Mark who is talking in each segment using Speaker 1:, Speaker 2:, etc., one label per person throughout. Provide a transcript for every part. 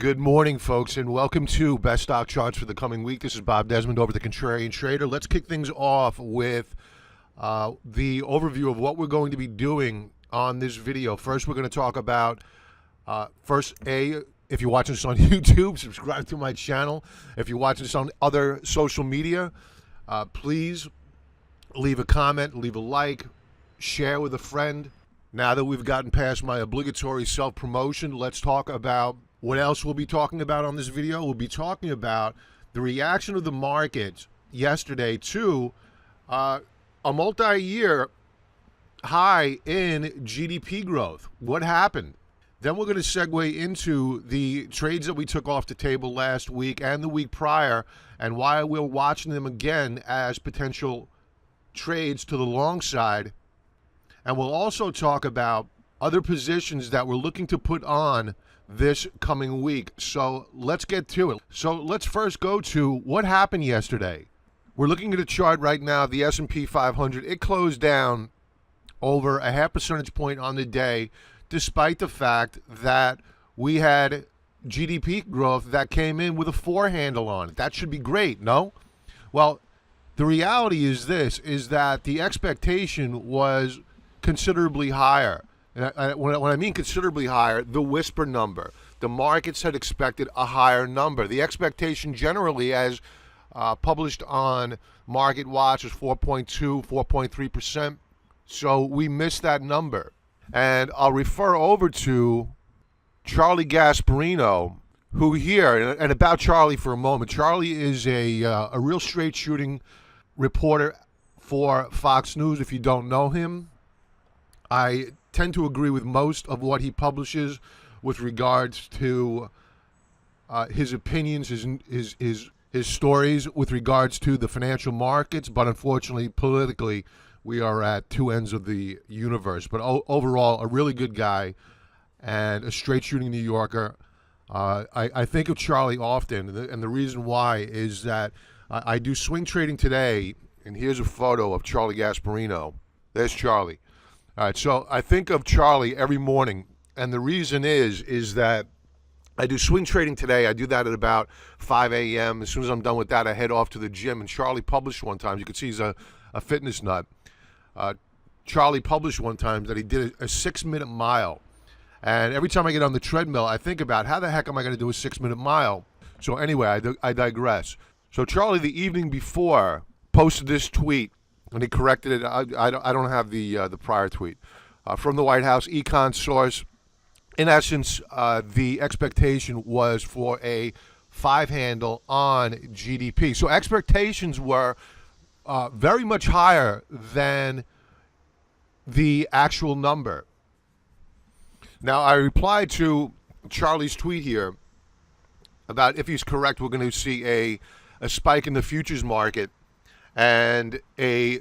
Speaker 1: Good morning, folks, and welcome to Best Stock Charts for the coming week. This is Bob Desmond over the Contrarian Trader. Let's kick things off with the overview of what we're going to be doing on this video. First, we're going to talk about, if you're watching this on YouTube, subscribe to my channel. If you're watching this on other social media, please leave a comment, leave a like, share with a friend. Now that we've gotten past my obligatory self-promotion, let's talk about what else we'll be talking about on this video. We'll be talking about the reaction of the market yesterday to a multi-year high in GDP growth. What happened? Then we're going to segue into the trades that we took off the table last week and the week prior, and why we're watching them again as potential trades to the long side. And we'll also talk about other positions that we're looking to put on this coming week. So let's get to it. So let's first go to what happened yesterday. We're looking at a chart right now of the S&P 500. It closed down over a half percentage point on the day, despite the fact that we had GDP growth that came in with a 4 handle on it. That should be great, no? Well, the reality is this, is that the expectation was considerably higher. And when I mean considerably higher, the whisper number. The markets had expected a higher number. The expectation generally, as published on Market Watch, was 4.2, 4.3%. So we missed that number. And I'll refer over to Charlie Gasparino, who here, and about Charlie for a moment. Charlie is a real straight shooting reporter for Fox News. If you don't know him, I tend to agree with most of what he publishes with regards to his opinions, his stories with regards to the financial markets. But unfortunately, politically, we are at two ends of the universe. But overall, a really good guy and a straight shooting New Yorker. I think of Charlie often, and the reason why is that I do swing trading today, and here's a photo of Charlie Gasparino. There's Charlie. All right, so I think of Charlie every morning, and the reason is that I do swing trading today. I do that at about 5 a.m. As soon as I'm done with that, I head off to the gym, and Charlie published one time. You can see he's a fitness nut. Charlie published one time that he did a 6-minute mile, and every time I get on the treadmill, I think about how the heck am I going to do a 6-minute mile? So anyway, I digress. So Charlie, the evening before, posted this tweet. And he corrected it. I don't have the prior tweet from the White House econ source. In essence, the expectation was for a 5 handle on GDP. So expectations were very much higher than the actual number. Now, I replied to Charlie's tweet here about if he's correct, we're going to see a spike in the futures market and a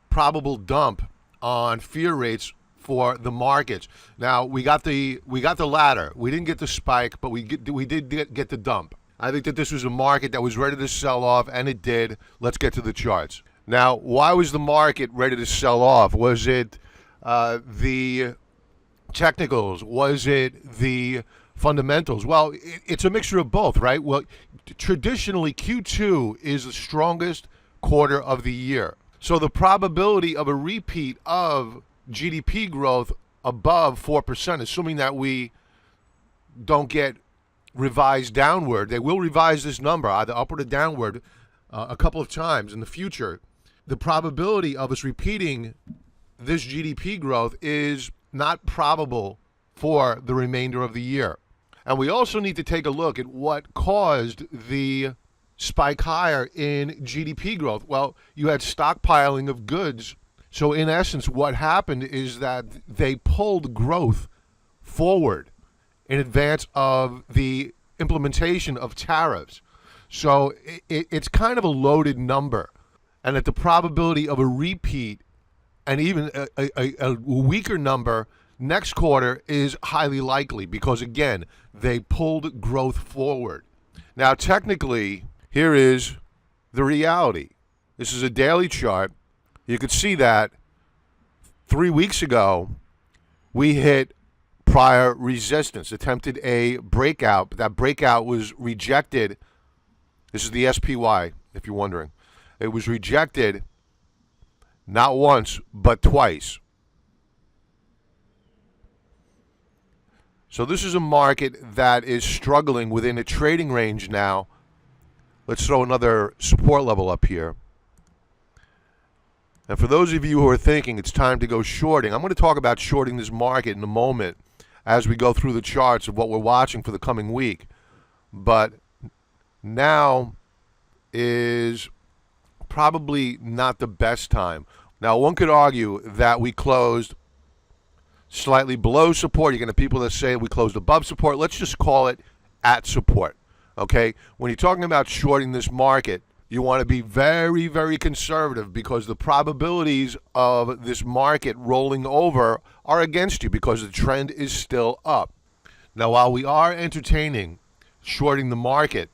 Speaker 1: probable dump on fear rates for the markets. Now we got the latter. We didn't get the spike, but we did get the dump. I think that this was a market that was ready to sell off, and it did. Let's get to the charts. Now, why was the market ready to sell off? Was it the technicals? Was it the fundamentals? Well, it's a mixture of both, right? Well, traditionally Q2 is the strongest quarter of the year. So the probability of a repeat of GDP growth above 4%, assuming that we don't get revised downward, they will revise this number either upward or downward a couple of times in the future. The probability of us repeating this GDP growth is not probable for the remainder of the year. And we also need to take a look at what caused the spike higher in GDP growth. Well, you had stockpiling of goods. So in essence, what happened is that they pulled growth forward in advance of the implementation of tariffs. So it's kind of a loaded number. And that the probability of a repeat and even a weaker number next quarter is highly likely because, again, they pulled growth forward. Now, technically, here is the reality. This is a daily chart. You could see that 3 weeks ago, we hit prior resistance, attempted a breakout, but that breakout was rejected. This is the SPY, if you're wondering. It was rejected not once, but twice. So this is a market that is struggling within a trading range now. Let's throw another support level up here. And for those of you who are thinking it's time to go shorting, I'm going to talk about shorting this market in a moment as we go through the charts of what we're watching for the coming week. But now is probably not the best time. Now, one could argue that we closed slightly below support. You're going to have people that say we closed above support. Let's just call it at support. Okay? When you're talking about shorting this market, you want to be very, very conservative because the probabilities of this market rolling over are against you because the trend is still up. Now, while we are entertaining shorting the market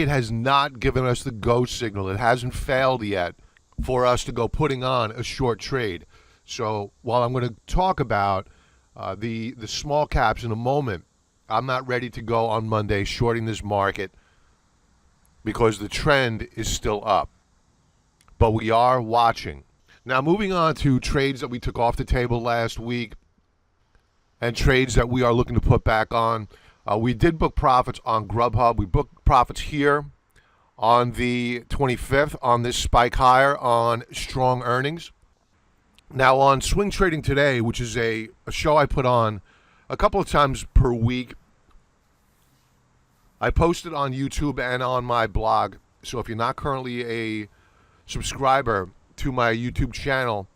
Speaker 1: has not given us the go signal. It hasn't failed yet for us to go putting on a short trade. So while I'm going to talk about the small caps in a moment, I'm not ready to go on Monday shorting this market because the trend is still up. But we are watching. Now, moving on to trades that we took off the table last week and trades that we are looking to put back on. We did book profits on Grubhub. We booked profits here on the 25th on this spike higher on strong earnings. Now, on Swing Trading Today, which is a show I put on a couple of times per week, I post it on YouTube and on my blog. So if you're not currently a subscriber to my YouTube channel,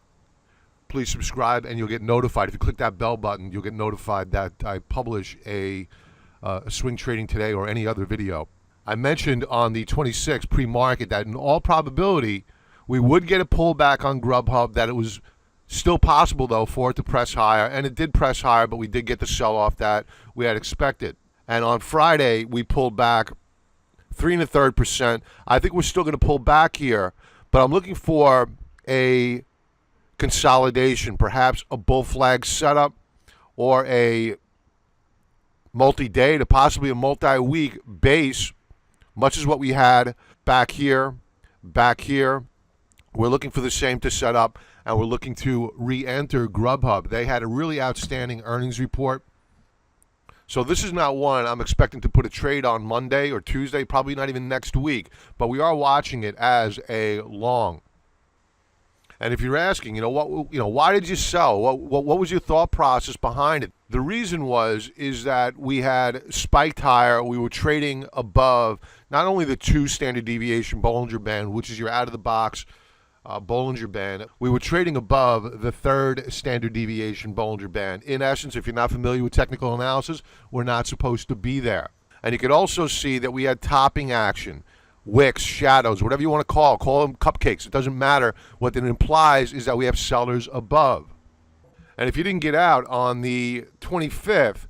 Speaker 1: please subscribe and you'll get notified. If you click that bell button, you'll get notified that I publish a Swing Trading Today or any other video. I mentioned on the 26th pre-market that in all probability we would get a pullback on Grubhub, that it was still possible, though, for it to press higher. And it did press higher, but we did get the sell-off that we had expected. And on Friday, we pulled back 3 1/3%. I think we're still going to pull back here, but I'm looking for a consolidation, perhaps a bull flag setup or a multi-day to possibly a multi-week base, much as what we had back here, back here. We're looking for the same to set up, and we're looking to re-enter Grubhub. They had a really outstanding earnings report. So this is not one I'm expecting to put a trade on Monday or Tuesday, probably not even next week, but we are watching it as a long. And if you're asking, why did you sell? What was your thought process behind it? The reason is that we had spiked higher. We were trading above not only the 2 standard deviation Bollinger Band, which is your out-of-the-box Bollinger Band. We were trading above the 3rd standard deviation Bollinger Band. In essence, if you're not familiar with technical analysis, we're not supposed to be there. And you could also see that we had topping action, wicks, shadows, whatever you want to call them cupcakes. It doesn't matter. What it implies is that we have sellers above. And if you didn't get out on the 25th,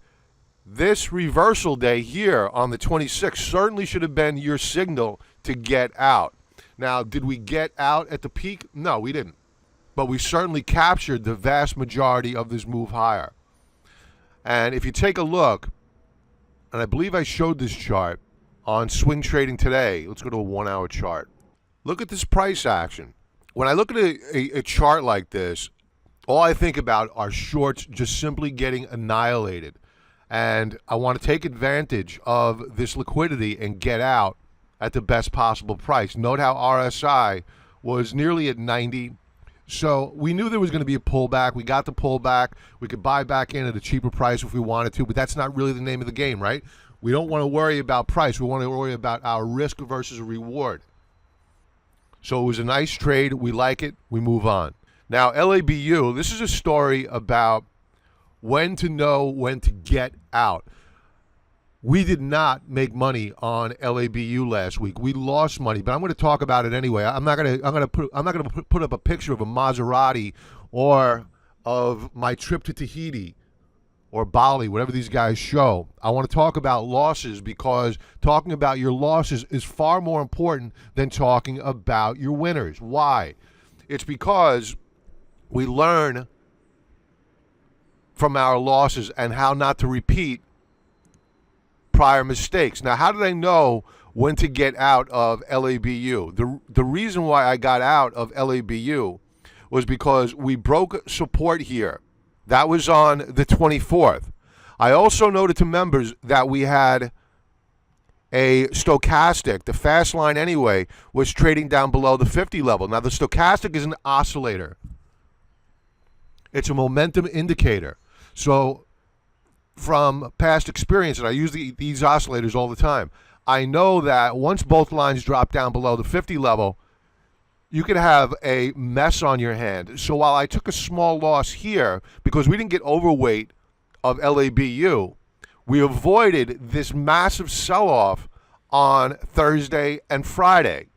Speaker 1: this reversal day here on the 26th certainly should have been your signal to get out. Now, did we get out at the peak? No, we didn't. But we certainly captured the vast majority of this move higher. And if you take a look, and I believe I showed this chart on Swing Trading Today. Let's go to a 1-hour chart. Look at this price action. When I look at a chart like this, all I think about are shorts just simply getting annihilated. And I want to take advantage of this liquidity and get out at the best possible price. Note how RSI was nearly at 90. So we knew there was going to be a pullback. We got the pullback. We could buy back in at a cheaper price if we wanted to, but that's not really the name of the game, right? We don't want to worry about price. We want to worry about our risk versus reward. So it was a nice trade. We like it. We move on. Now, LABU, this is a story about when to know when to get out. We did not make money on LABU last week. We lost money, but I'm going to talk about it anyway. I'm not going to put up a picture of a Maserati or of my trip to Tahiti or Bali, whatever these guys show. I want to talk about losses because talking about your losses is far more important than talking about your winners. Why? It's because we learn from our losses and how not to repeat prior mistakes. Now, how did I know when to get out of LABU? The reason why I got out of LABU was because we broke support here. That was on the 24th. I also noted to members that we had a stochastic, the fast line anyway, was trading down below the 50 level. Now, the stochastic is an oscillator. It's a momentum indicator. So from past experience, and I use these oscillators all the time, I know that once both lines drop down below the 50 level, you could have a mess on your hand. So while I took a small loss here, because we didn't get overweight of LABU, we avoided this massive sell-off on Thursday and Friday.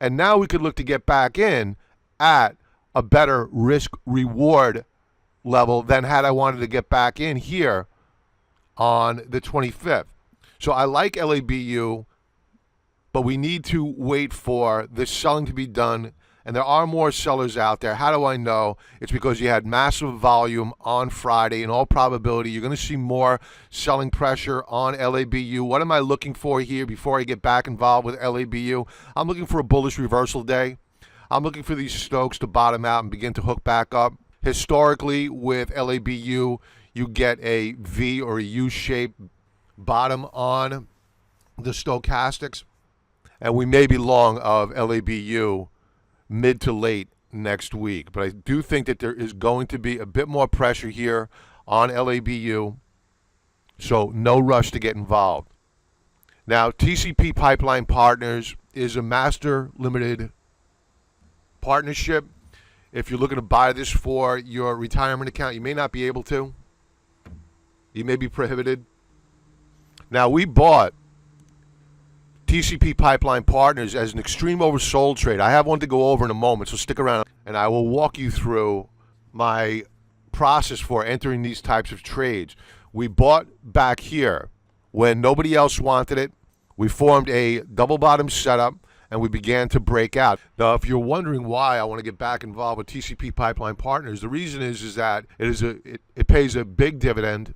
Speaker 1: And now we could look to get back in at a better risk-reward level than had I wanted to get back in here on the 25th. So I like LABU, but we need to wait for this selling to be done. And there are more sellers out there. How do I know? It's because you had massive volume on Friday. In all probability, you're going to see more selling pressure on LABU. What am I looking for here before I get back involved with LABU? I'm looking for a bullish reversal day. I'm looking for these Stokes to bottom out and begin to hook back up. Historically, with LABU, you get a V or a U-shaped bottom on the stochastics. And we may be long of LABU mid to late next week. But I do think that there is going to be a bit more pressure here on LABU, so no rush to get involved. Now, TCP Pipeline Partners is a master limited partnership. If you're looking to buy this for your retirement account, you may not be able to. You may be prohibited. Now, we bought TCP Pipeline Partners as an extreme oversold trade. I have one to go over in a moment, so stick around, and I will walk you through my process for entering these types of trades. We bought back here when nobody else wanted it. We formed a double bottom setup, and we began to break out. Now, if you're wondering why I want to get back involved with TCP Pipeline Partners, the reason is that it pays a big dividend.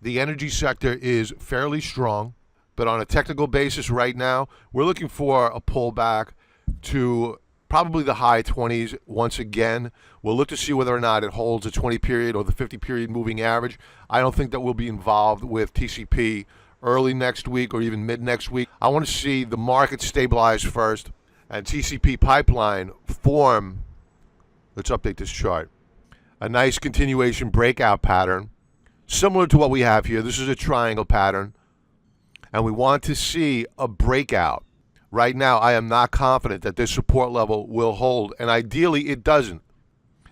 Speaker 1: The energy sector is fairly strong. But on a technical basis right now, we're looking for a pullback to probably the high 20s once again. We'll look to see whether or not it holds the 20 period or the 50 period moving average. I don't think that we'll be involved with TCP early next week or even mid next week. I want to see the market stabilize first and TCP Pipeline form, let's update this chart, a nice continuation breakout pattern similar to what we have here. This is a triangle pattern. And we want to see a breakout. Right now, I am not confident that this support level will hold, and ideally it doesn't.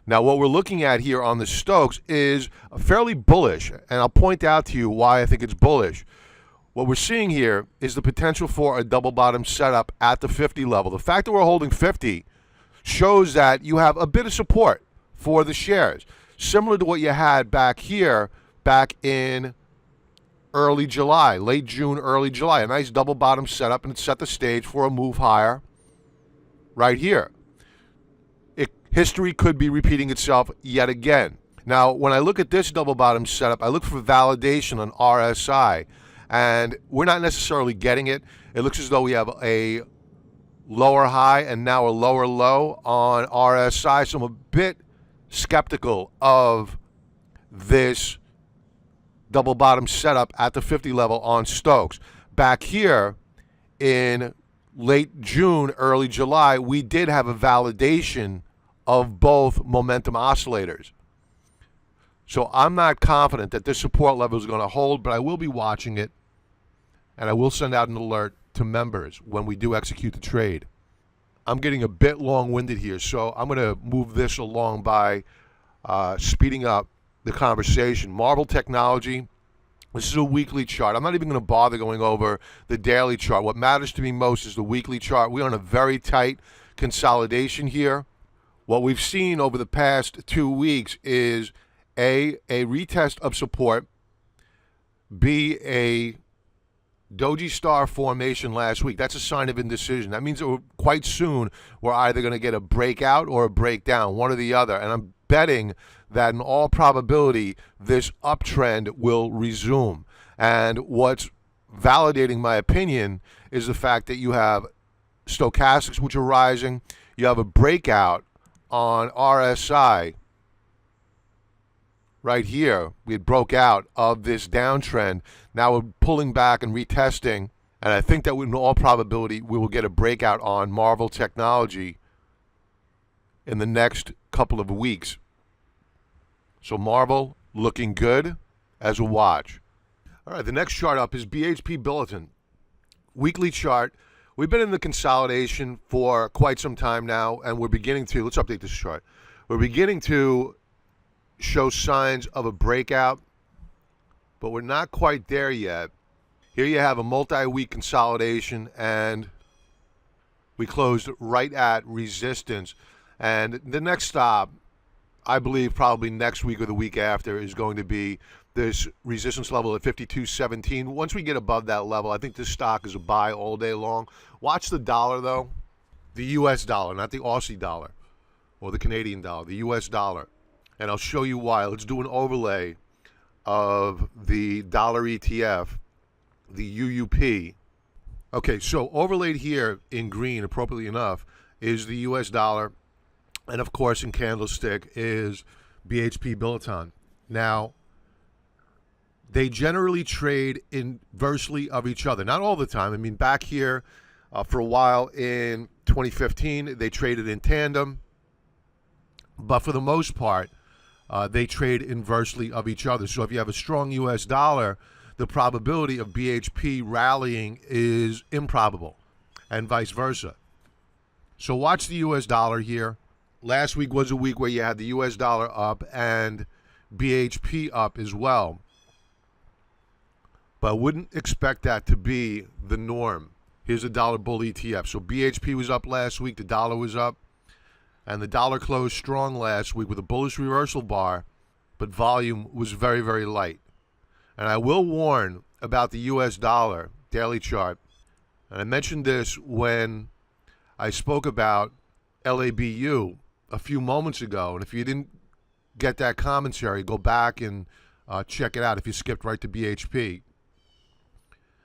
Speaker 1: Now, what we're looking at here on the Stokes is fairly bullish, and I'll point out to you why I think it's bullish. What we're seeing here is the potential for a double bottom setup at the 50 level. The fact that we're holding 50 shows that you have a bit of support for the shares, similar to what you had back here, back in early July, late June, early July. A nice double bottom setup, and it set the stage for a move higher right here. History could be repeating itself yet again. Now, when I look at this double bottom setup, I look for validation on RSI, and we're not necessarily getting it. It looks as though we have a lower high and now a lower low on RSI, so I'm a bit skeptical of this double bottom setup at the 50 level on Stokes. Back here in late June, early July, we did have a validation of both momentum oscillators. So I'm not confident that this support level is going to hold, but I will be watching it, and I will send out an alert to members when we do execute the trade. I'm getting a bit long-winded here, so I'm going to move this along by speeding up the conversation. Marble Technology, this is a weekly chart. I'm not even going to bother going over the daily chart. What matters to me most is the weekly chart. We're on a very tight consolidation here. What we've seen over the past 2 weeks is A, a retest of support, B, a doji star formation last week. That's a sign of indecision. That means that quite soon we're either going to get a breakout or a breakdown, one or the other. And I'm betting that in all probability this uptrend will resume. And what's validating my opinion is the fact that you have stochastics which are rising. You have a breakout on RSI right here. We had broke out of this downtrend. Now we're pulling back and retesting. And I think that in all probability we will get a breakout on Marvel Technology in the next couple of weeks. So Marvel looking good as a watch. All right, the next chart up is BHP Billiton. Weekly chart. We've been in the consolidation for quite some time now, and we're beginning to, let's update this chart. We're beginning to show signs of a breakout, but we're not quite there yet. Here you have a multi-week consolidation, and we closed right at resistance. And the next stop, I believe probably next week or the week after, is going to be this resistance level at 52.17. Once we get above that level, I think this stock is a buy all day long. Watch the dollar, though. The U.S. dollar, not the Aussie dollar or the Canadian dollar, the U.S. dollar. And I'll show you why. Let's do an overlay of the dollar ETF, the UUP. Okay, so overlaid here in green, appropriately enough, is the U.S. dollar. And, of course, in candlestick is BHP Billiton. Now, they generally trade inversely of each other. Not all the time. I mean, back here for a while in 2015, they traded in tandem. But for the most part, they trade inversely of each other. So if you have a strong U.S. dollar, the probability of BHP rallying is improbable, and vice versa. So watch the U.S. dollar here. Last week was a week where you had the U.S. dollar up and BHP up as well. But I wouldn't expect that to be the norm. Here's the dollar bull ETF. So BHP was up last week, the dollar was up, and the dollar closed strong last week with a bullish reversal bar, but volume was very, very light. And I will warn about the U.S. dollar daily chart. And I mentioned this when I spoke about LABU a few moments ago. And if you didn't get that commentary, go back and check it out if you skipped right to BHP.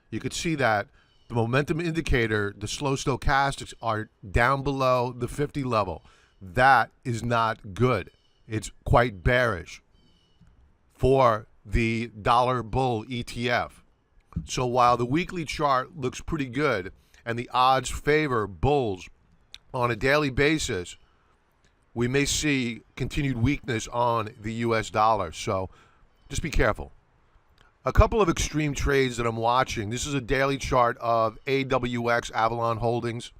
Speaker 1: You could see that the momentum indicator, the slow stochastics, are down below the 50 level. That is not good. It's quite bearish for the dollar bull ETF. So while the weekly chart looks pretty good and the odds favor bulls on a daily basis, we may see continued weakness on the U.S. dollar. So just be careful. A couple of extreme trades that I'm watching. This is a daily chart of AWX, Avalon Holdings.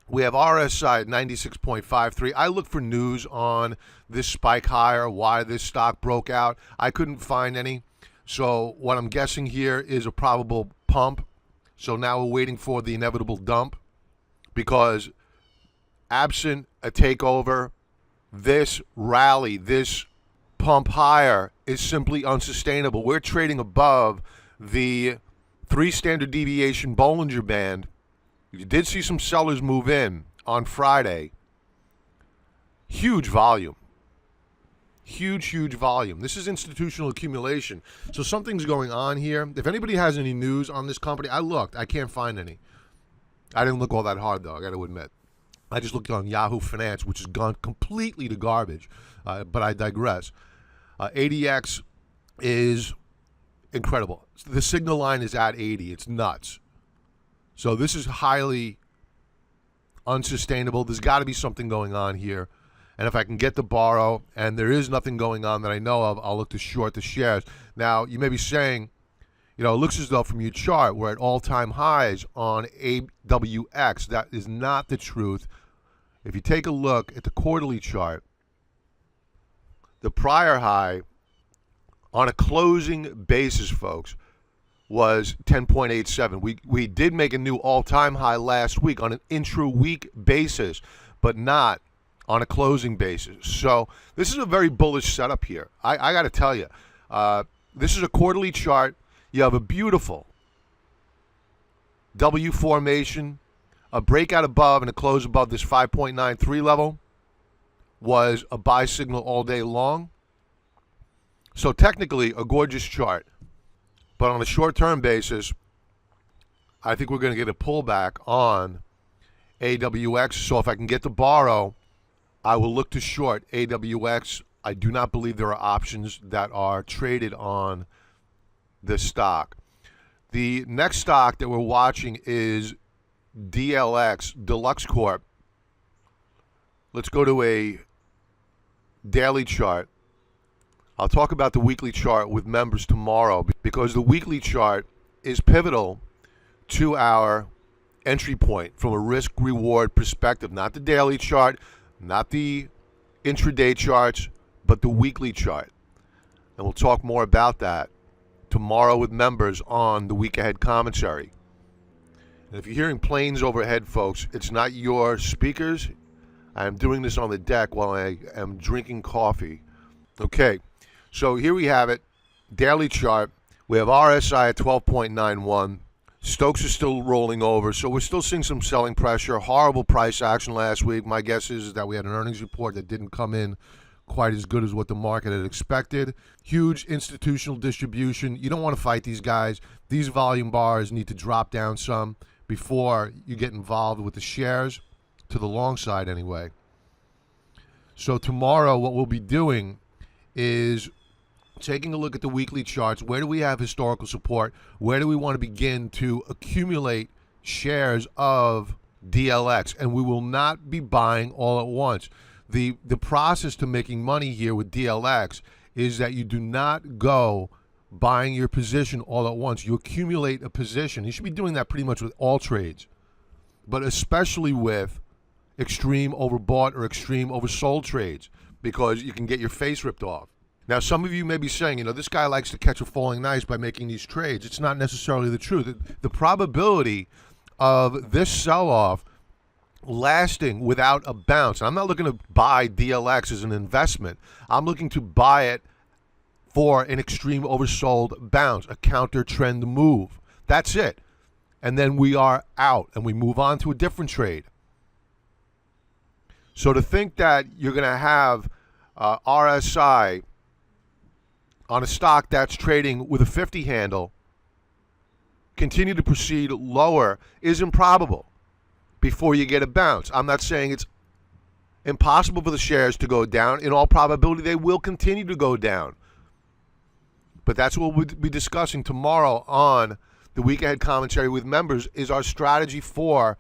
Speaker 1: We have RSI at 96.53. I look for news on this spike higher, why this stock broke out. I couldn't find any. So what I'm guessing here is a probable pump. So now we're waiting for the inevitable dump, because absent a takeover, this rally, this pump higher is simply unsustainable. We're trading above the 3 standard deviation Bollinger Band. You did see some sellers move in on Friday. Huge volume. Huge volume. This is institutional accumulation. So something's going on here. If anybody has any news on this company, I looked. I can't find any. I didn't look all that hard, though, I got to admit. I just looked on Yahoo Finance, which has gone completely to garbage. But I digress. ADX is incredible. The signal line is at 80. It's nuts. So this is highly unsustainable. There's got to be something going on here. And if I can get to borrow, and there is nothing going on that I know of, I'll look to short the shares. Now, you may be saying, you know, it looks as though from your chart we're at all-time highs on AWX. That is not the truth. If you take a look at the quarterly chart, the prior high on a closing basis, folks, was 10.87. We did make a new all-time high last week on an intra-week basis, but not on a closing basis. So this is a very bullish setup here. I got to tell you, this is a quarterly chart. You have a beautiful W formation, a breakout above and a close above this 5.93 level. was a buy signal all day long. So technically a gorgeous chart. But on a short-term basis, I think we're going to get a pullback on AWX. So if I can get to borrow, I will look to short AWX. I do not believe there are options that are traded on this stock. The next stock that we're watching is Dlx Deluxe Corp. Let's go to a daily chart. I'll talk about the weekly chart with members tomorrow because the weekly chart is pivotal to our entry point from a risk-reward perspective. Not the daily chart, not the intraday charts, but the weekly chart. And we'll talk more about that tomorrow with members on the week ahead commentary. And if you're hearing planes overhead, folks, it's not your speakers. I am doing this on the deck while I am drinking coffee. Okay, so here we have it. Daily chart. We have RSI at 12.91. Stokes is still rolling over, so we're still seeing some selling pressure. Horrible price action last week. My guess is that we had an earnings report that didn't come in quite as good as what the market had expected. Huge institutional distribution. You don't want to fight these guys. These volume bars need to drop down some before you get involved with the shares, to the long side anyway. So tomorrow what we'll be doing is taking a look at the weekly charts. Where do we have historical support? Where do we want to begin to accumulate shares of DLX? And we will not be buying all at once. The process to making money here with DLX is that you do not go buying your position all at once. You accumulate a position. You should be doing that pretty much with all trades, but especially with extreme overbought or extreme oversold trades, because you can get your face ripped off. Now, some of you may be saying, you know, this guy likes to catch a falling knife by making these trades. It's not necessarily the truth. The probability of this sell-off lasting without a bounce, and I'm not looking to buy DLX as an investment. I'm looking to buy it for an extreme oversold bounce, a counter trend move. That's it. And then we are out and we move on to a different trade. So to think that you're going to have RSI on a stock that's trading with a 50 handle continue to proceed lower is improbable before you get a bounce. I'm not saying it's impossible for the shares to go down. In all probability, they will continue to go down. But that's what we'll be discussing tomorrow on the week ahead commentary with members, is our strategy for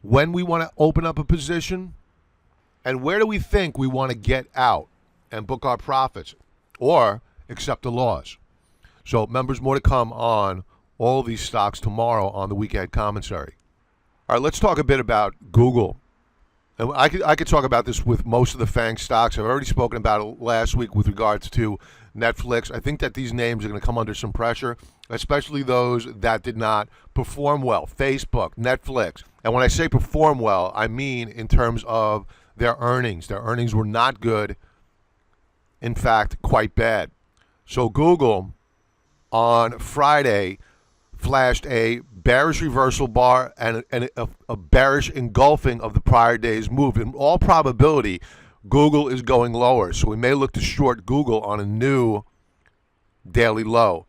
Speaker 1: when we want to open up a position and where do we think we want to get out and book our profits or accept the loss. So members, more to come on all these stocks tomorrow on the week ahead commentary. All right, let's talk a bit about Google. And I could talk about this with most of the FANG stocks. I've already spoken about it last week with regards to Netflix. I think that these names are going to come under some pressure, especially those that did not perform well. Facebook, Netflix. And when I say perform well, I mean in terms of their earnings. Their earnings were not good. In fact, quite bad. So Google on Friday flashed a bearish reversal bar and a bearish engulfing of the prior day's move. In all probability, Google is going lower. So we may look to short Google on a new daily low.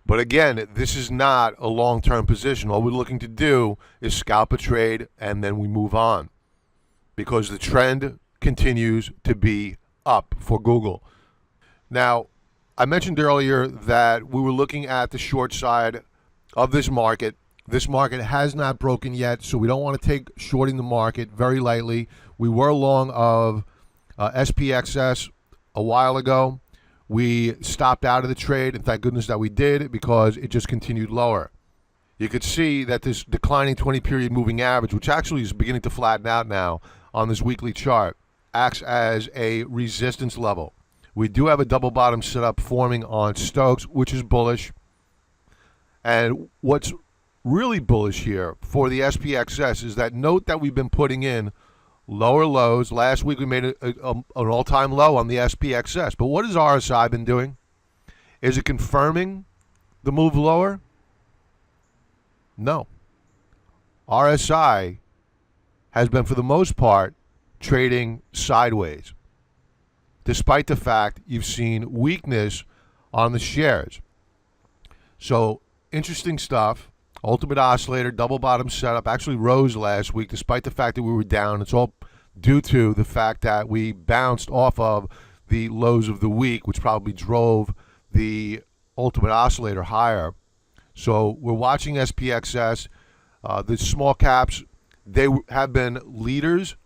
Speaker 1: But again, this is not a long-term position. All we're looking to do is scalp a trade and then we move on, because the trend continues to be up for Google. Now, I mentioned earlier that we were looking at the short side of this market. This market has not broken yet, so we don't want to take shorting the market very lightly. We were long of SPXS a while ago. We stopped out of the trade, and thank goodness that we did, because it just continued lower. You could see that this declining 20-period moving average, which actually is beginning to flatten out now on this weekly chart, acts as a resistance level. We do have a double bottom setup forming on Stokes, which is bullish. And what's really bullish here for the SPXS is that note that we've been putting in lower lows. Last week we made an all-time low on the SPXS. But what has RSI been doing? Is it confirming the move lower? No. RSI has been, for the most part, trading sideways, despite the fact you've seen weakness on the shares. So interesting stuff. Ultimate oscillator, double bottom setup, actually rose last week despite the fact that we were down. It's all due to the fact that we bounced off of the lows of the week, which probably drove the ultimate oscillator higher. So we're watching SPXS. The small caps, they have been leaders,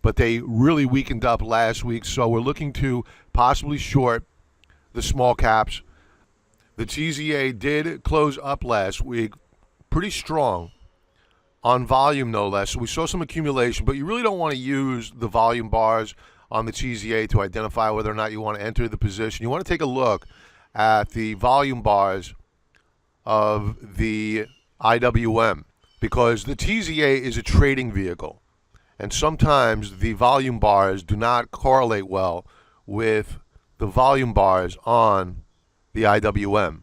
Speaker 1: but they really weakened up last week. So we're looking to possibly short the small caps. The TZA did close up last week pretty strong on volume, no less. So we saw some accumulation, but you really don't want to use the volume bars on the TZA to identify whether or not you want to enter the position. You want to take a look at the volume bars of the IWM, because the TZA is a trading vehicle, and sometimes the volume bars do not correlate well with the volume bars on the IWM.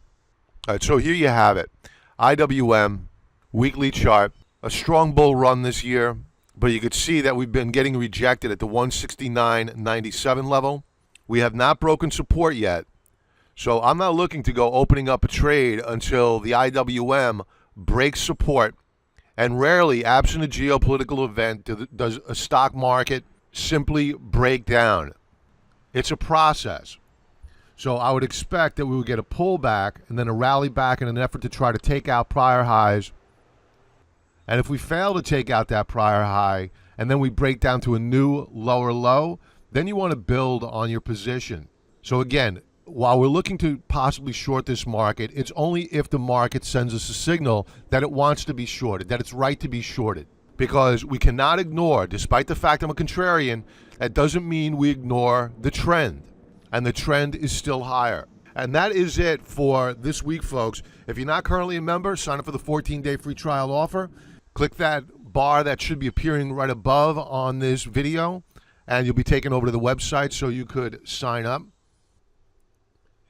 Speaker 1: All right, so here you have it. IWM, weekly chart, a strong bull run this year, but you could see that we've been getting rejected at the 169.97 level. We have not broken support yet, so I'm not looking to go opening up a trade until the IWM breaks support, and rarely, absent a geopolitical event, does a stock market simply break down. It's a process. So I would expect that we would get a pullback and then a rally back in an effort to try to take out prior highs. And if we fail to take out that prior high and then we break down to a new lower low, then you want to build on your position. So again, while we're looking to possibly short this market, it's only if the market sends us a signal that it wants to be shorted, that it's right to be shorted. Because we cannot ignore, despite the fact I'm a contrarian, that doesn't mean we ignore the trend. And the trend is still higher. And that is it for this week, folks. If you're not currently a member, sign up for the 14-day free trial offer. Click that bar that should be appearing right above on this video, and you'll be taken over to the website so you could sign up.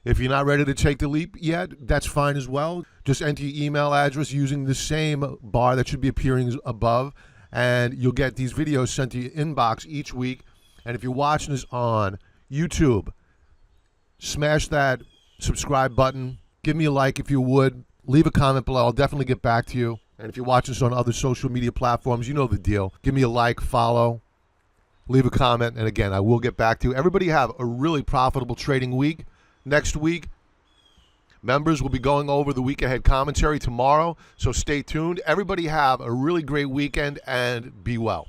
Speaker 1: If you're not ready to take the leap yet, that's fine as well. Just enter your email address using the same bar that should be appearing above, and you'll get these videos sent to your inbox each week. And if you're watching this on YouTube, smash that subscribe button. Give me a like if you would. Leave a comment below. I'll definitely get back to you. And if you're watching this on other social media platforms, you know the deal. Give me a like, follow, leave a comment, and again, I will get back to you. Everybody have a really profitable trading week. Next week, members will be going over the week ahead commentary tomorrow, so stay tuned. Everybody have a really great weekend and be well.